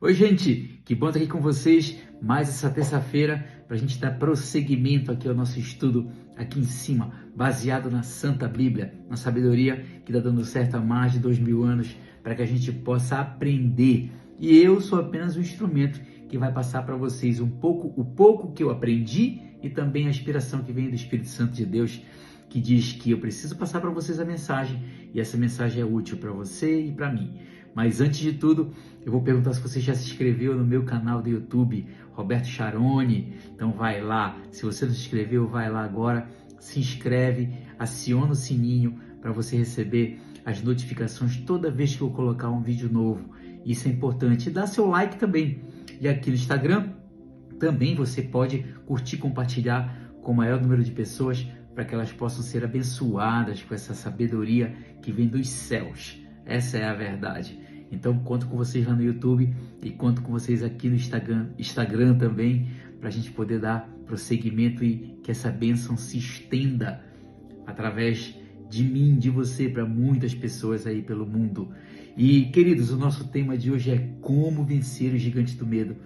Oi, gente, que bom estar aqui com vocês mais essa terça-feira para a gente dar prosseguimento aqui ao nosso estudo aqui em cima, baseado na Santa Bíblia, na sabedoria que está dando certo há mais de 2000 anos para que a gente possa aprender. E eu sou apenas um instrumento que vai passar para vocês o pouco que eu aprendi e também a inspiração que vem do Espírito Santo de Deus, que diz que eu preciso passar para vocês a mensagem e essa mensagem é útil para você e para mim. Mas antes de tudo, eu vou perguntar se você já se inscreveu no meu canal do YouTube, Roberto Charoni. Então vai lá, se você não se inscreveu, vai lá agora, se inscreve, aciona o sininho para você receber as notificações toda vez que eu colocar um vídeo novo. Isso é importante. E dá seu like também. E aqui no Instagram, também você pode curtir, compartilhar com o maior número de pessoas para que elas possam ser abençoadas com essa sabedoria que vem dos céus. Essa é a verdade. Então, conto com vocês lá no YouTube e conto com vocês aqui no Instagram também, para a gente poder dar prosseguimento e que essa bênção se estenda através de mim, de você, para muitas pessoas aí pelo mundo. E, queridos, o nosso tema de hoje é como vencer o gigante do medo.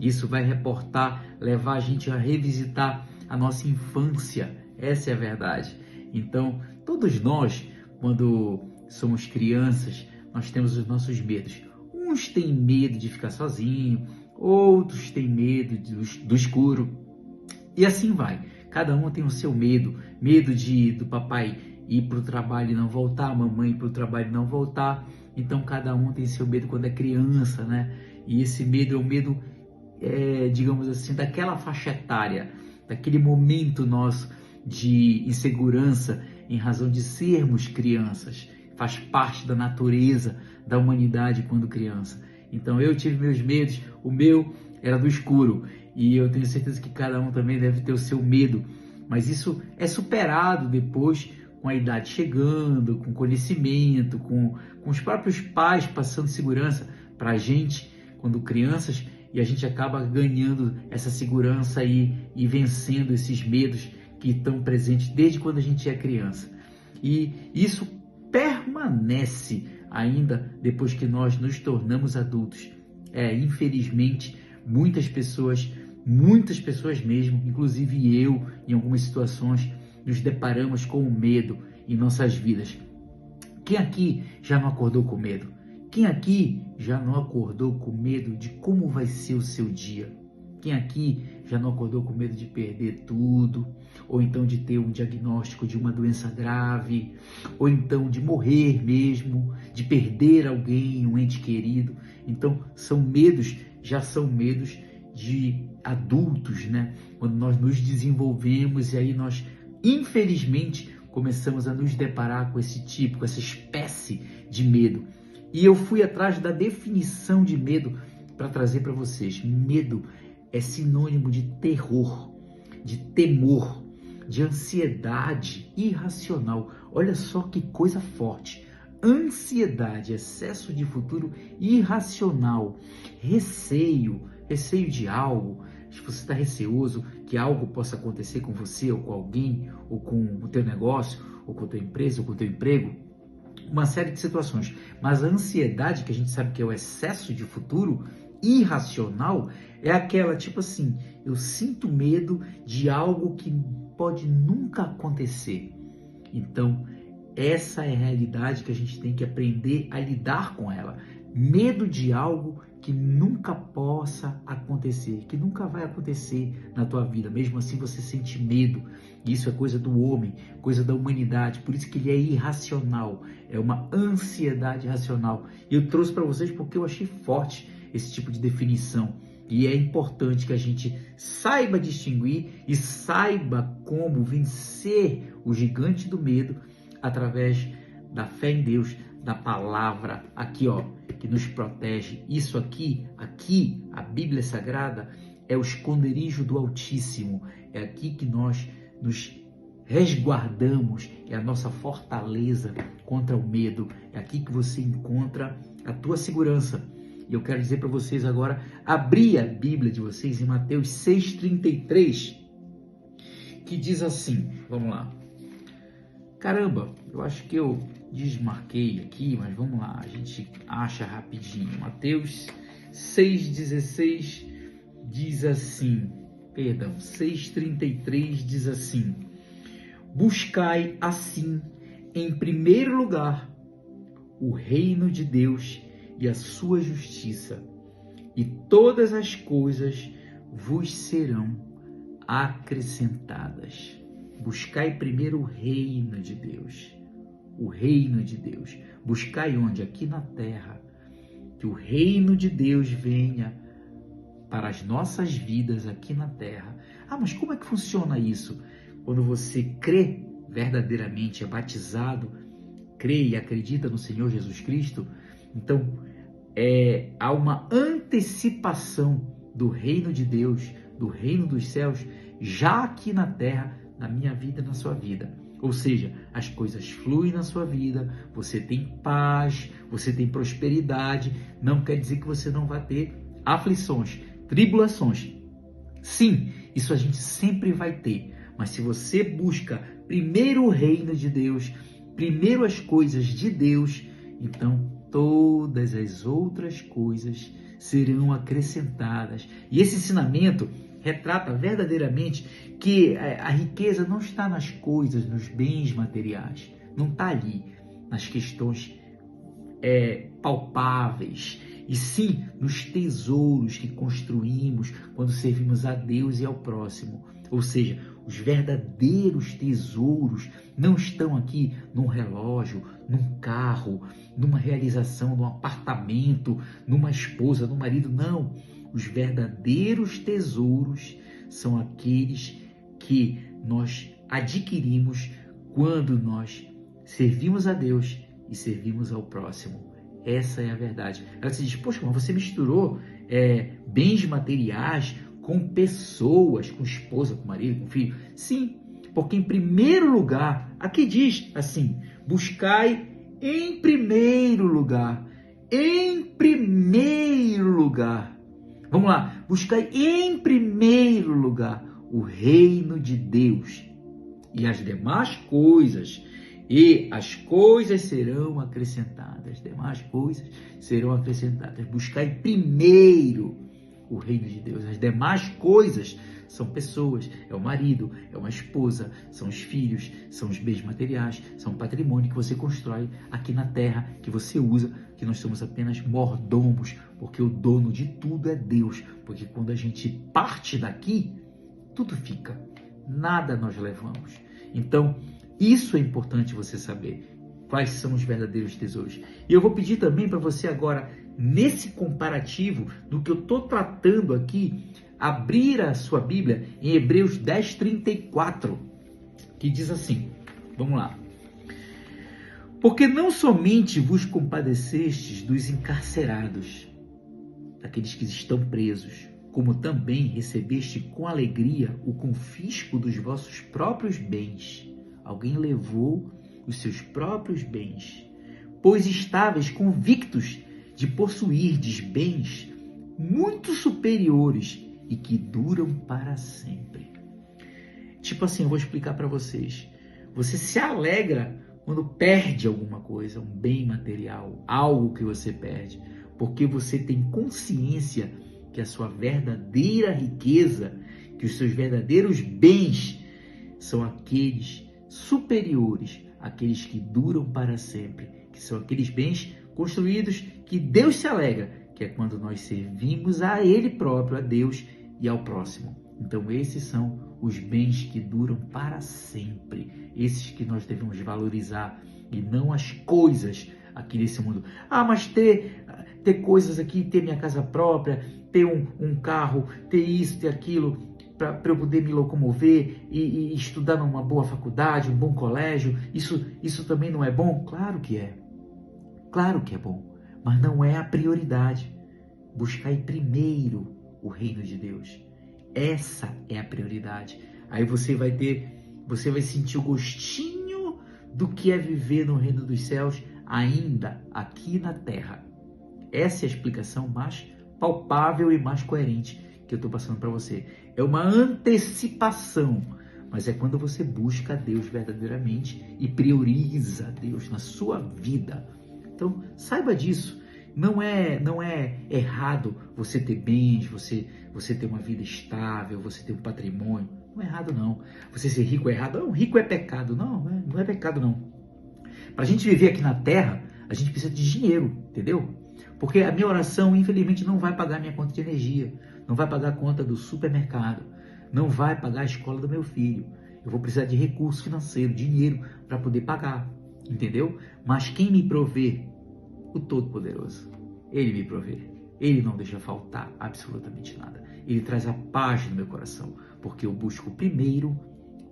Isso vai levar a gente a revisitar a nossa infância. Essa é a verdade. Então, todos nós, quando somos crianças, nós temos os nossos medos. Uns têm medo de ficar sozinho, outros têm medo do escuro. E assim vai. Cada um tem o seu medo. Medo do papai ir para o trabalho e não voltar, a mamãe ir para o trabalho e não voltar. Então cada um tem seu medo quando é criança, né? E esse medo é o medo, digamos assim, daquela faixa etária, daquele momento nosso de insegurança em razão de sermos crianças. Faz parte da natureza da humanidade quando criança. Então eu tive meus medos, o meu era do escuro e eu tenho certeza que cada um também deve ter o seu medo, mas isso é superado depois com a idade chegando, com conhecimento, com os próprios pais passando segurança para a gente quando crianças e a gente acaba ganhando essa segurança e vencendo esses medos que estão presentes desde quando a gente é criança. E isso permanece ainda depois que nós nos tornamos adultos. Infelizmente, muitas pessoas mesmo, inclusive eu, em algumas situações, nos deparamos com o medo em nossas vidas. Quem aqui já não acordou com medo? Quem aqui já não acordou com medo de como vai ser o seu dia? Quem aqui já não acordou com medo de perder tudo? Ou então de ter um diagnóstico de uma doença grave? Ou então de morrer mesmo? De perder alguém, um ente querido? Então, já são medos de adultos, né? Quando nós nos desenvolvemos e aí nós, infelizmente, começamos a nos deparar com com essa espécie de medo. E eu fui atrás da definição de medo para trazer para vocês. Medo é sinônimo de terror, de temor, de ansiedade irracional. Olha só que coisa forte. Ansiedade, excesso de futuro irracional, receio de algo. Se você está receoso que algo possa acontecer com você, ou com alguém, ou com o teu negócio, ou com a tua empresa, ou com o teu emprego, uma série de situações. Mas a ansiedade, que a gente sabe que é o excesso de futuro irracional, é aquela tipo assim, eu sinto medo de algo que pode nunca acontecer. Então, essa é a realidade que a gente tem que aprender a lidar com ela. Medo de algo que nunca possa acontecer, que nunca vai acontecer na tua vida. Mesmo assim você sente medo. Isso é coisa do homem, coisa da humanidade. Por isso que ele é irracional. É uma ansiedade irracional. E eu trouxe para vocês porque eu achei forte esse tipo de definição. E é importante que a gente saiba distinguir e saiba como vencer o gigante do medo através da fé em Deus, da palavra aqui, ó, que nos protege. Isso aqui, a Bíblia Sagrada, é o esconderijo do Altíssimo. É aqui que nós nos resguardamos, é a nossa fortaleza contra o medo. É aqui que você encontra a tua segurança. E eu quero dizer para vocês agora, abrir a Bíblia de vocês em Mateus 6,33, que diz assim, vamos lá. Caramba, eu acho que eu desmarquei aqui, mas vamos lá, a gente acha rapidinho. Mateus 6,16 diz assim, 6,33 diz assim: buscai assim, em primeiro lugar, o reino de Deus e a sua justiça, e todas as coisas vos serão acrescentadas. Buscai primeiro o reino de Deus. O reino de Deus. Buscai onde? Aqui na terra. Que o reino de Deus venha para as nossas vidas aqui na terra. Ah, mas como é que funciona isso? Quando você crê verdadeiramente, é batizado, crê e acredita no Senhor Jesus Cristo, então há uma antecipação do reino de Deus, do reino dos céus, já aqui na terra, na minha vida e na sua vida. Ou seja, as coisas fluem na sua vida, você tem paz, você tem prosperidade. Não quer dizer que você não vai ter aflições, tribulações. Sim, isso a gente sempre vai ter. Mas se você busca primeiro o reino de Deus, primeiro as coisas de Deus, então todas as outras coisas serão acrescentadas. E esse ensinamento retrata verdadeiramente que a riqueza não está nas coisas, nos bens materiais. Não está ali, nas questões palpáveis, e sim nos tesouros que construímos quando servimos a Deus e ao próximo. Ou seja, os verdadeiros tesouros não estão aqui num relógio, num carro, numa realização, num apartamento, numa esposa, num marido. Não. Os verdadeiros tesouros são aqueles que nós adquirimos quando nós servimos a Deus e servimos ao próximo. Essa é a verdade. Ela se diz, poxa, mas você misturou bens materiais com pessoas, com esposa, com marido, com filho. Sim, porque em primeiro lugar, aqui diz assim, buscai em primeiro lugar, vamos lá, buscai em primeiro lugar o reino de Deus e as demais coisas, e as coisas serão acrescentadas, Buscai primeiro o reino de Deus. As demais coisas são pessoas, é o marido, é uma esposa, são os filhos, são os bens materiais, são o patrimônio que você constrói aqui na terra, que você usa, que nós somos apenas mordomos, porque o dono de tudo é Deus. Porque quando a gente parte daqui, tudo fica, nada nós levamos. Então, isso é importante você saber, quais são os verdadeiros tesouros. E eu vou pedir também para você agora, nesse comparativo do que eu estou tratando aqui, abrir a sua Bíblia em Hebreus 10:34, que diz assim, vamos lá. Porque não somente vos compadecestes dos encarcerados, daqueles que estão presos, como também recebeste com alegria o confisco dos vossos próprios bens. Alguém levou os seus próprios bens, pois estáveis convictos de possuirdes bens muito superiores e que duram para sempre. Tipo assim, eu vou explicar para vocês. Você se alegra quando perde alguma coisa, um bem material, algo que você perde, porque você tem consciência que a sua verdadeira riqueza, que os seus verdadeiros bens são aqueles superiores, aqueles que duram para sempre, que são aqueles bens construídos que Deus se alegra, que é quando nós servimos a Ele próprio, a Deus e ao próximo. Então esses são os bens que duram para sempre, esses que nós devemos valorizar e não as coisas aqui nesse mundo. Ah, mas ter coisas aqui, ter minha casa própria, ter um carro, ter isso, ter aquilo, para eu poder me locomover e estudar numa boa faculdade, um bom colégio, isso também não é bom? Claro que é bom, mas não é a prioridade. Buscai primeiro o reino de Deus. Essa é a prioridade. Aí você vai sentir o gostinho do que é viver no reino dos céus ainda aqui na terra. Essa é a explicação mais palpável e mais coerente que eu estou passando para você. É uma antecipação, mas é quando você busca a Deus verdadeiramente e prioriza a Deus na sua vida. Então, saiba disso, Não é errado você ter bens, você ter uma vida estável, você ter um patrimônio. Não é errado, não. Você ser rico é errado. Não, rico é pecado. Não é pecado, não. Para a gente viver aqui na Terra, a gente precisa de dinheiro, entendeu? Porque a minha oração, infelizmente, não vai pagar minha conta de energia, não vai pagar a conta do supermercado, não vai pagar a escola do meu filho. Eu vou precisar de recurso financeiro, dinheiro, para poder pagar, entendeu? Mas quem me provê? O Todo-Poderoso. Ele me provê. Ele não deixa faltar absolutamente nada. Ele traz a paz no meu coração, porque eu busco primeiro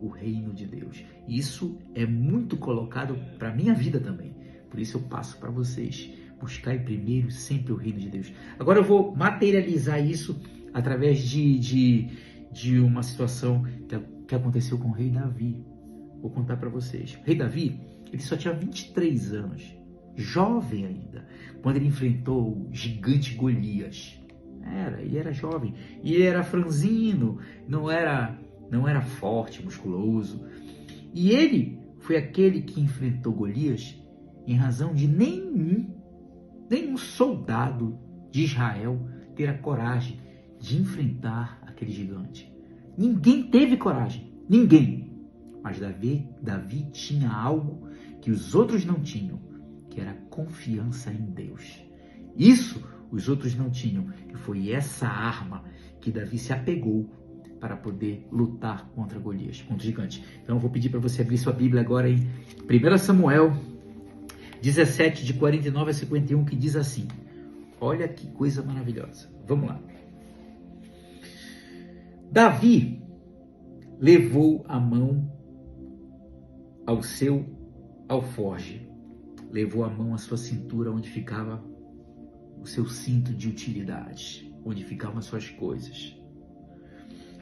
o reino de Deus. Isso é muito colocado para a minha vida também. Por isso eu passo para vocês. Buscar primeiro sempre o reino de Deus. Agora eu vou materializar isso através de uma situação que aconteceu com o rei Davi. Vou contar para vocês. O rei Davi, ele só tinha 23 anos. Jovem ainda, quando ele enfrentou o gigante Golias. Ele era jovem. E ele era franzino, não era forte, musculoso. E ele foi aquele que enfrentou Golias em razão de nenhum soldado de Israel ter a coragem de enfrentar aquele gigante. Ninguém teve coragem, ninguém. Mas Davi tinha algo que os outros não tinham, que era confiança em Deus. Isso os outros não tinham, e foi essa arma que Davi se apegou para poder lutar contra Golias, contra o gigante. Então eu vou pedir para você abrir sua Bíblia agora em 1 Samuel 17, de 49 a 51, que diz assim. Olha que coisa maravilhosa. Vamos lá. Davi levou a mão ao seu alforje, levou a mão à sua cintura, onde ficava o seu cinto de utilidade, onde ficavam as suas coisas.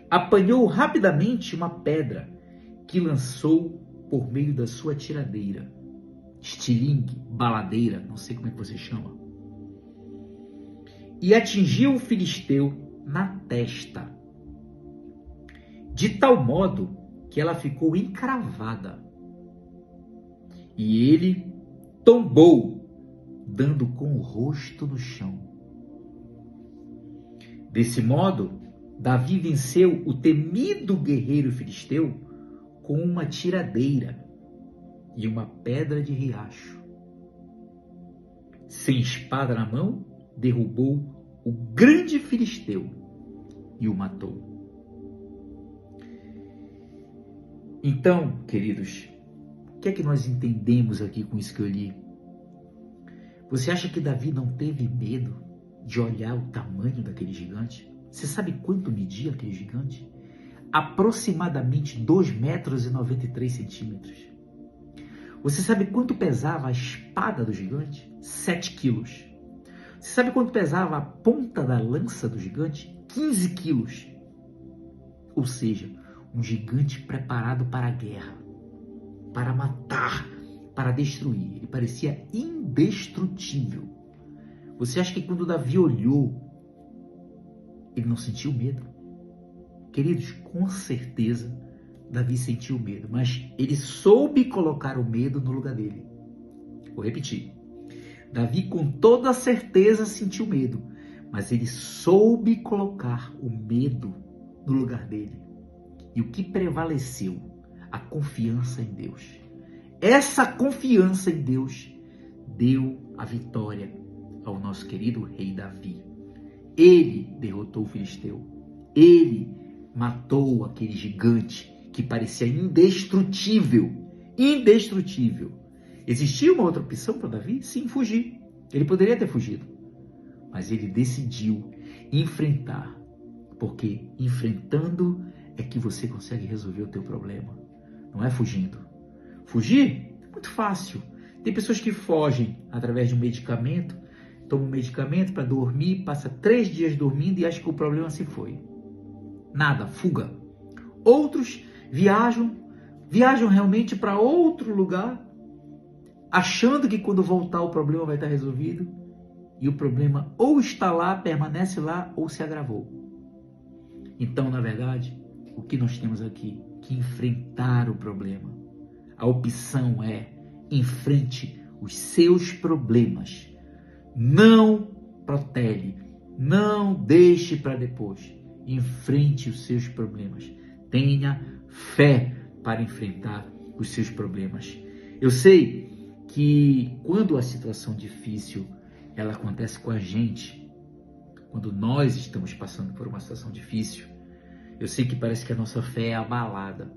Apanhou rapidamente uma pedra que lançou por meio da sua tiradeira, estilingue, baladeira, não sei como é que você chama, e atingiu o filisteu na testa, de tal modo que ela ficou encravada, e ele tombou, dando com o rosto no chão. Desse modo, Davi venceu o temido guerreiro filisteu com uma tiradeira e uma pedra de riacho. Sem espada na mão, derrubou o grande filisteu e o matou. Então, queridos, o que é que nós entendemos aqui com isso que eu li? Você acha que Davi não teve medo de olhar o tamanho daquele gigante? Você sabe quanto media aquele gigante? Aproximadamente 2,93 metros. Você sabe quanto pesava a espada do gigante? 7 quilos. Você sabe quanto pesava a ponta da lança do gigante? 15 quilos. Ou seja, um gigante preparado para a guerra, para matar, para destruir. Ele parecia indestrutível. Você acha que quando Davi olhou, ele não sentiu medo? Queridos, com certeza Davi sentiu medo, mas ele soube colocar o medo no lugar dele. Vou repetir. Davi com toda certeza sentiu medo, mas ele soube colocar o medo no lugar dele. E o que prevaleceu? A confiança em Deus. Essa confiança em Deus deu a vitória ao nosso querido rei Davi. Ele derrotou o filisteu. Ele matou aquele gigante que parecia indestrutível. Indestrutível. Existia uma outra opção para Davi? Sim, fugir. Ele poderia ter fugido. Mas ele decidiu enfrentar. Porque enfrentando é que você consegue resolver o teu problema. Não é fugindo. Fugir é muito fácil. Tem pessoas que fogem através de um medicamento, tomam um medicamento para dormir, passa 3 dias dormindo e acha que o problema se foi. Nada, fuga. Outros viajam realmente para outro lugar, achando que quando voltar o problema vai estar resolvido, e o problema ou está lá, permanece lá, ou se agravou. Então, na verdade, o que nós temos aqui? Que enfrentar o problema. A opção é: enfrente os seus problemas. Não protele, não deixe para depois. Enfrente os seus problemas. Tenha fé para enfrentar os seus problemas. Eu sei que quando a situação difícil ela acontece com a gente, quando nós estamos passando por uma situação difícil, eu sei que parece que a nossa fé é abalada,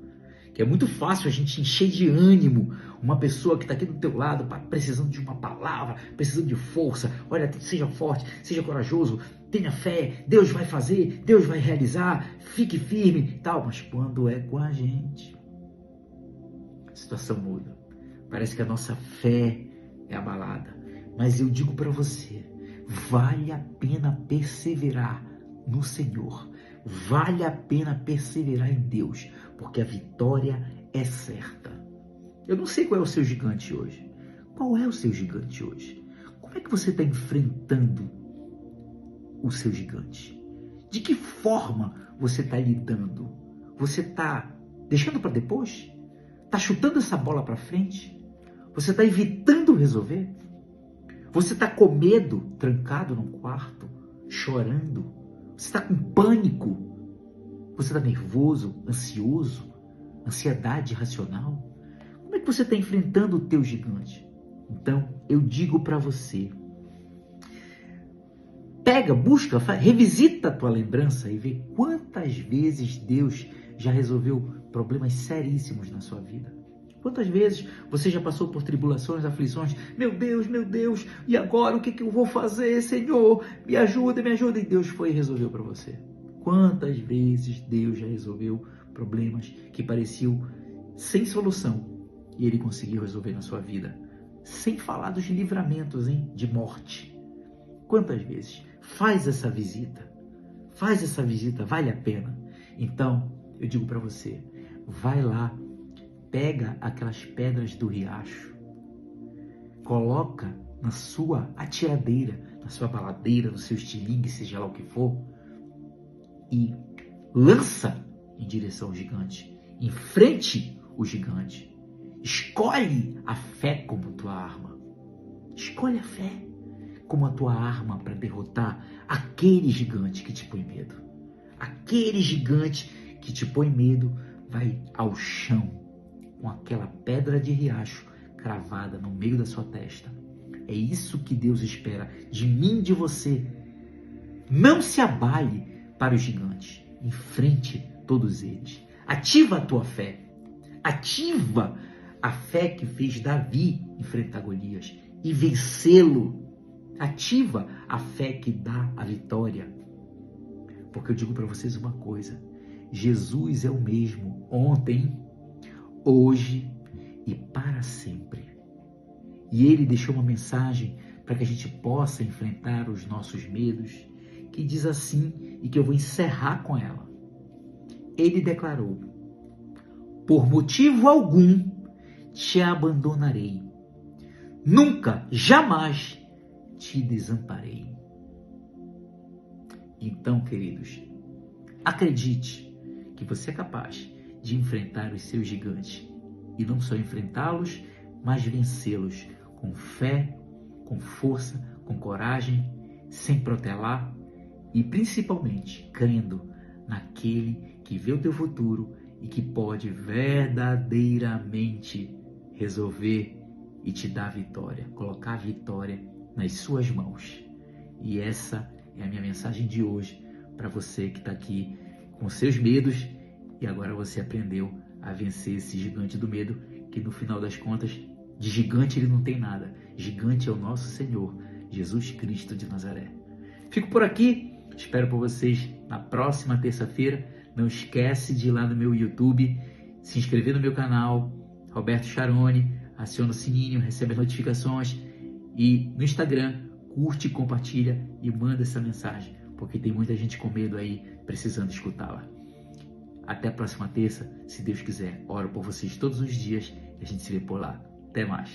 que é muito fácil a gente encher de ânimo uma pessoa que está aqui do teu lado, precisando de uma palavra, precisando de força. Olha, seja forte, seja corajoso, tenha fé, Deus vai fazer, Deus vai realizar, fique firme e tal. Mas quando é com a gente, a situação muda. Parece que a nossa fé é abalada. Mas eu digo para você, vale a pena perseverar no Senhor. Vale a pena perseverar em Deus, porque a vitória é certa. Eu não sei qual é o seu gigante hoje. Qual é o seu gigante hoje? Como é que você está enfrentando o seu gigante? De que forma você está lidando? Você está deixando para depois? Está chutando essa bola para frente? Você está evitando resolver? Você está com medo, trancado num quarto, chorando? Você está com pânico? Você está nervoso, ansioso, ansiedade irracional? Como é que você está enfrentando o teu gigante? Então, eu digo para você, pega, busca, revisita a tua lembrança e vê quantas vezes Deus já resolveu problemas seríssimos na sua vida. Quantas vezes você já passou por tribulações, aflições? Meu Deus, e agora o que eu vou fazer, Senhor? Me ajuda, e Deus foi e resolveu para você. Quantas vezes Deus já resolveu problemas que pareciam sem solução e Ele conseguiu resolver na sua vida? Sem falar dos livramentos, de morte. Quantas vezes? Faz essa visita, vale a pena. Então, eu digo para você, vai lá, pega aquelas pedras do riacho, coloca na sua atiradeira, na sua baladeira, no seu estilingue, seja lá o que for, e lança em direção ao gigante. Enfrente o gigante. Escolhe a fé como tua arma. Escolhe a fé como a tua arma para derrotar aquele gigante que te põe medo. Aquele gigante que te põe medo vai ao chão com aquela pedra de riacho cravada no meio da sua testa. É isso que Deus espera de mim e de você. Não se abale para os gigantes. Enfrente todos eles. Ativa a tua fé. Ativa a fé que fez Davi enfrentar Golias e vencê-lo. Ativa a fé que dá a vitória. Porque eu digo para vocês uma coisa. Jesus é o mesmo ontem, hoje e para sempre. E Ele deixou uma mensagem para que a gente possa enfrentar os nossos medos, que diz assim, e que eu vou encerrar com ela. Ele declarou: por motivo algum te abandonarei, nunca, jamais te desamparei. Então, queridos, acredite que você é capaz de enfrentar os seus gigantes. E não só enfrentá-los, mas vencê-los com fé, com força, com coragem, sem protelar e principalmente crendo naquele que vê o teu futuro e que pode verdadeiramente resolver e te dar a vitória, colocar a vitória nas suas mãos. E essa é a minha mensagem de hoje para você que está aqui com seus medos e agora você aprendeu a vencer esse gigante do medo, que no final das contas, de gigante ele não tem nada. Gigante é o nosso Senhor, Jesus Cristo de Nazaré. Fico por aqui, espero por vocês na próxima terça-feira. Não esquece de ir lá no meu YouTube, se inscrever no meu canal, Roberto Charoni, aciona o sininho, recebe as notificações e no Instagram, curte, compartilha e manda essa mensagem, porque tem muita gente com medo aí, precisando escutá-la. Até a próxima terça, se Deus quiser. Oro por vocês todos os dias e a gente se vê por lá. Até mais.